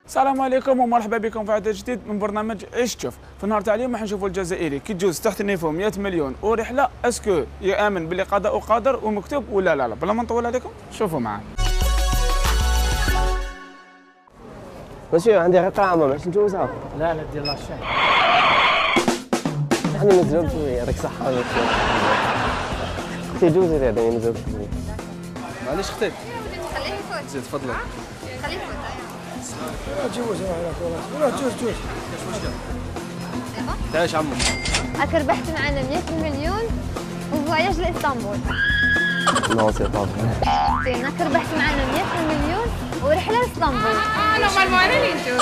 السلام عليكم ومرحبا بكم في عدد جديد من برنامج عيش تشوف. في النهار تاع اليوم راح نشوفوا الجزائري كي تجوز تحت نيفو 100 مليون ورحله، اسكو يامن باللي قضاء وقدر ومكتوب ولا لا؟ بلا ما نطول عليكم شوفوا معنا. مسيو عندي غير قاعمة باش نجوزها. لا دير لاشين. يعني مزروب شوية يعطيك صحة. اختي جوزي هذا مزروب شوية. معليش اختي. خليه يفوت. زيد تفضلي. خليه يفوت. جوز ولا جوز. تعيش عمو. هاك ربحت معنا 100 مليون وفواياج لاسطنبول. نو سي با زين هاك ربحت معنا 100 مليون ورحله لاسطنبول. نورمالمون انا اللي ندوز.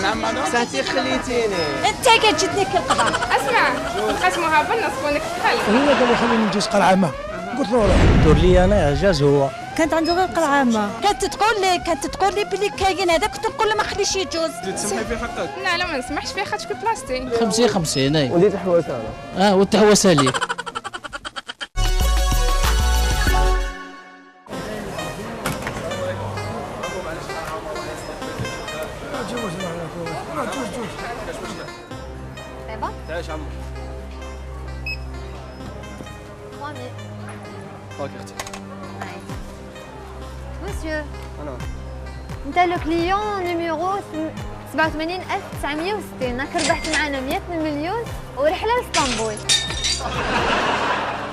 نعم ماذا؟ ساعتي خليتيني. انت كتجدني كالقضاء. اسمع نقسموها بالنص ونك تخلي. هو قال لي خليني ندوز قلعة. قلت له روح. دور لي انا اعجاز هو. كانت عنده غير قلعامة، كانت تقول لي بلي كاين هذا، كنت نقول له ما خليش يجوز. تسمي في حقك؟ لا ما نسمحش فيه خاطر بلاستيك. 50 اي. وليت حواس انا. والتهوسه لي. تعيش عمو. 3000. هاك اختي. مسيو انا انت لو كليون نيميرو 87960. هاك ربحت معنا 100 مليون ورحله لاسطنبول.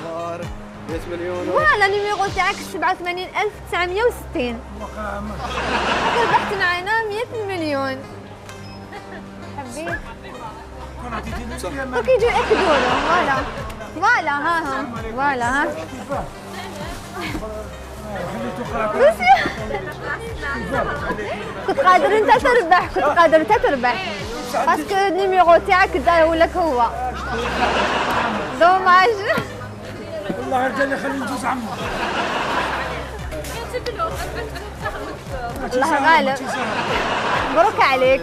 نهار 100 مليون. فوالا نيميرو تاعك 87960. هاك ربحت معنا 100 مليون. حبيت دوك يجوا ياكدوا له. فوالا ها فوالا ها. كنت قادر انت تربح. باسكو النيميرو تاعك داير لك هو. دوماج. والله قال لي خليني ندوز عمو. الله غالب. مبروك عليك.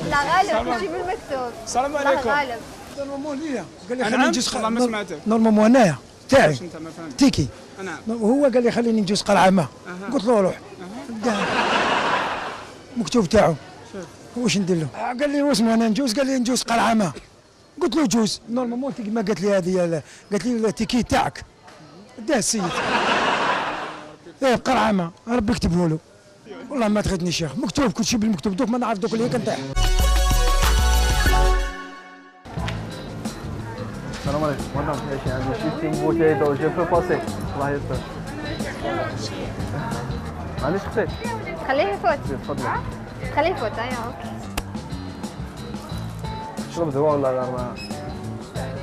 لا غالب تجيب المكتوب. السلام الله عليكم. غالب. نورمالمون ليا قال لي نعم، خليني ندوز والله ما سمعتك. نورمالمون انايا تاعي واش انت ما فهمت؟ تيكي. نعم. وهو قال لي خليني ندوز قلعة. قلت له روح. مكتوب تاعو. واش ندير له؟ قال لي واسمع انا نجوز، قال لي نجوز قلعة. قلت له جوز. نورمالمون تيكي ما قالت لي هذه، قالت لي التيكي تاعك داه السيد. ايه قلعة ربي يكتبه له. والله ما تغدني شيخ، مكتوب كل شيء بالمكتوب. دوك ما نعرف دوك اللي كنطيح. السلام عليكم. مدام تعيشي عندي شي بوتاي دو جو بو باسي. الله يستر. معليش اختي. خليه يفوت. زيد تفضلي. خليه يفوت. ايوه اوكي. شرب دواء ولا غير ما.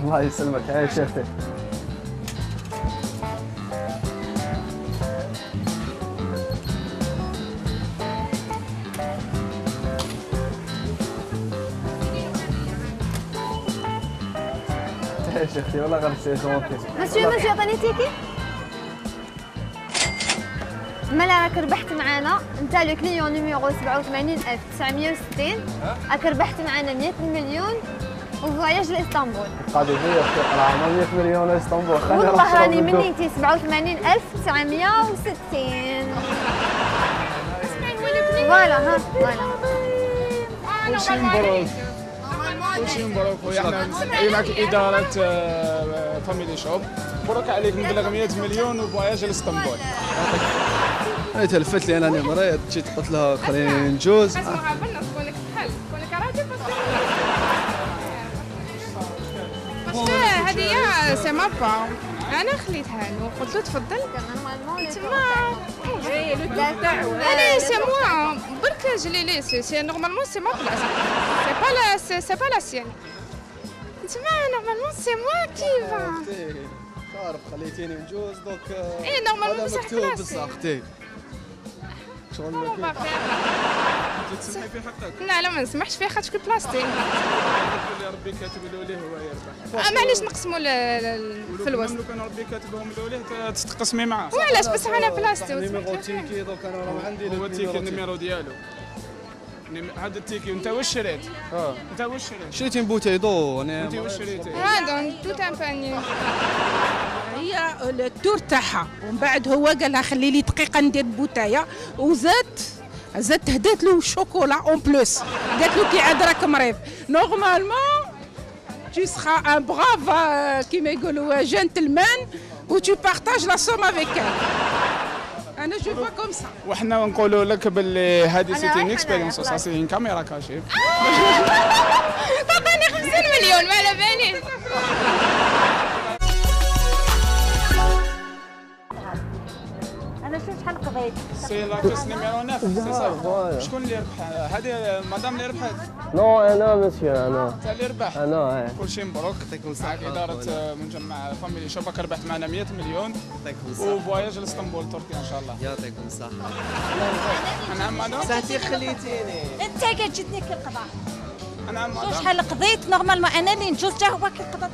الله يسلمك. عايش يا اختي. عايش يا اختي والله غير سيزون. مسيو عطيني تيكي. مالا راك ربحت معانا انت لو كليون نيميرو 87960. راك ربحت معانا 100 مليون وفواياج لاسطنبول. قاعد يبيع في قلعة 100 مليون اسطنبول. والله راني من نيتي 87960. فوالا ها فوالا. كلشي مبروك. كلشي مبروك خويا. حنا معك اداره فاميلي شوب. مبروك عليك مبلغ 100 مليون وفواياج لاسطنبول. هي تلفت لي انا مريض، جيت قلت لها خليني نجوز. نقسموها بالنص ونك تخلي كونك راجل بس. هذه سي ما با. انا خليتها له قلت له تفضل. تما انا سي موا برك جلي لي سي نورمالمون سي ما بلاصه. سي با لا سيان. تما نورمالمون سي موا كي فا. خارب خليتيني نجوز دوك. ايه نورمالمون بصح مكتوب كلاسي. بصح اختي. شغل ما ما تسمي في حقك؟ لا ما نسمحش فيه خاطر بلاستيك. اللي ربي كاتب له ليه هو يربح. معليش نقسموا الفلوس. لو كان ربي كاتبهم له ليه تتقسمي معاه. وعلاش بصح انا بلاستيك. نيميرو تيكي دوك انا راه عندي هو تيكي النيميرو ديالو. هذا التيكي وانت واش شريت؟ انت واش شريت؟ شريت بوتاي دو انا. انت واش شريتي؟ هذا توت ان باني. التور تاعها، ومن بعد هو قال لها خلي لي دقيقه ندير بوتايه، زاد هدات له الشوكولا اون بلوس، قالت له كي عاد راك مريض نورمالمون tu seras un brave كيما يقولوا جنتلمان و tu partages la somme avec elle. انا جو فوا كوم سا. وحنا نقولوا لك باللي هذه أنا سيتي رايحة اكسبيريونس أنا. سي كاميرا كاشي. عطاني 50 مليون ما على باليش. انا شو شحال قضيت؟ سي لا كوس نيميرو 9 سي صح. فوالا. شكون اللي ربح؟ هذه مدام اللي ربحت. نو انا مسيو انا انت اللي ربح. انا كل شيء مبروك. يعطيكم معك الصحة. إدارة مجمع فاميلي شوبك ربحت معنا 100 مليون يعطيكم الصحة. وفواياج لاسطنبول تركيا إن شاء الله. يعطيكم الصحة. نعم مدام. ساعتي خليتيني. انت قاعد جدني كي القضاء. نعم شو مدام. شحال قضيت؟ نورمالمون انا اللي نجوز جا هو كي القضاء.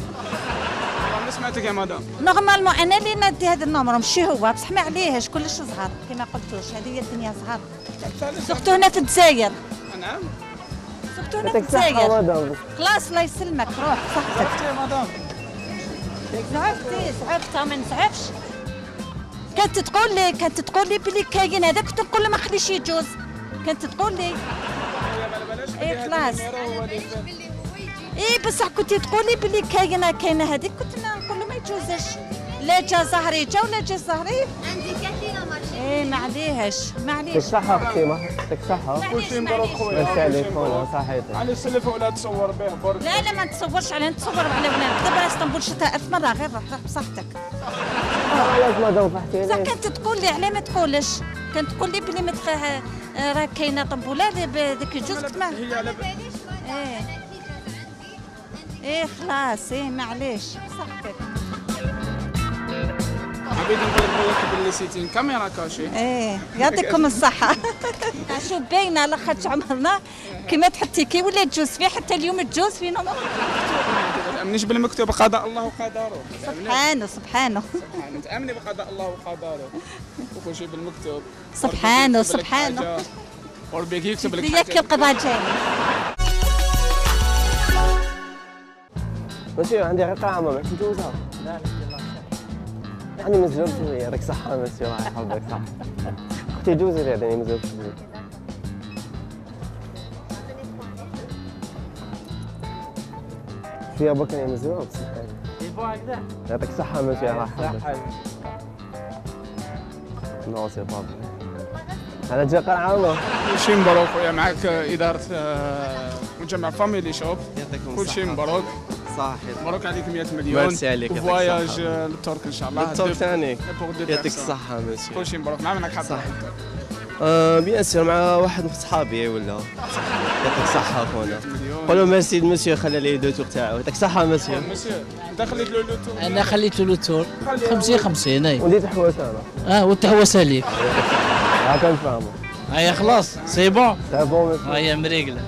والله ما سمعتك يا مدام. نورمالمون انا اللي ندي هذا النمر ماشي هو، بصح ما عليهش كلش صغار كما قلتوش، هذه هي الدنيا صغار. سورتو هنا في الجزائر، نعم. سورتو هنا في يعطيك الصحة الجزائر. مدام. خلاص الله يسلمك روح صحتك. عرفتي يا مدام. صعبت ما نصعبش. كانت تقول لي بلي كاين هذا، كنت نقول له ما خليش يجوز، كانت تقول لي يا بلاش إيه خلاص. هو اللي يفهم. ايه بصح كنت تقولي بلي كاينه هذيك، كنت نقول له ما يجوزش، لا جا زهري جا ولا جا زهري. عندي كاتينا مارشي. ايه معليهش يعطيك معليش. الصحة اختي يعطيك الصحة. كل شيء مبروك خويا. ميرسي عليك خويا صحيتك. على السلف ولا تصور به برك. لا لا ما نتصورش عليه، نتصور على ولاد دابا اسطنبول شتها 1000 مره، غير روح بصحتك. علاش مدام بصح فرحتيني؟ كانت تقول لي علاه ما تقولش، كانت تقول لي بلي راه كاينه طنبوله بهذاك الجوز كنت ما هي على ايه ايه خلاص ايه معليش صحتك. عبيد نقول لك باللي سيتين كاميرا كاشي. ايه يعطيكم الصحة. شوف باينة لاخاطش عمرنا كيما تحطي كي ولا تجوز فيه، حتى اليوم تجوز فيه ما تامنيش بالمكتوب قضاء الله وقدره. سبحانه. سبحانه تامني بقضاء الله وقدره وكل شيء بالمكتوب. سبحانه. وربي يكتب لك ياك القضاء جاي. مسيو عندي رقعة ما نجوزها. لا يعني مزوج يعطيك الصحة مسيو الله يحفظك صح. اختي جوزي يعني مزوج. شوية بكرة يا مزوج يعطيك الصحة مسيو الله يحفظك. نو سي با أنا جا قرعة والله. كل شيء مبروك خويا. معك إدارة مجمع فاميلي شوب. يعطيكم كل شيء مبروك. صح. مبروك عليك 100 مليون. ميرسي عليك. فواياج للترك ان شاء الله. للترك ثاني. يعطيك يعطيك الصحة مسيو. كل شيء مبروك. معك حظ. صح. بيان سور مع واحد من صحابي ولا. يعطيك الصحة خونا. قول له ميرسي المسيو خلى لي دو تور تاعو. يعطيك الصحة مسيو. مسيو انت خليت له لو تور. انا خليت له تور 50 اي. وليت حواس أنا. وتحوس عليك. هاكا نفهمو. هيا خلاص سي بون. سي بون مسيو. هيا مريقله.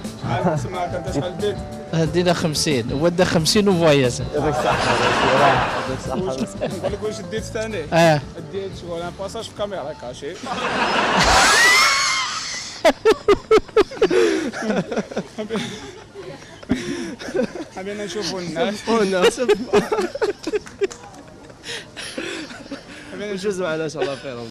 سمعك انت شحال ديت؟ هدينا 50 ودا 50 وفواياج. يعطيك الصحة مسيو الله يحفظك صحة مسيو. نقول لك واش ديت ثاني؟ ديت شغل ان باساج في كاميرا كاشي. حبينا نشوفوا الناس. نجوز معنا ان شاء الله خير.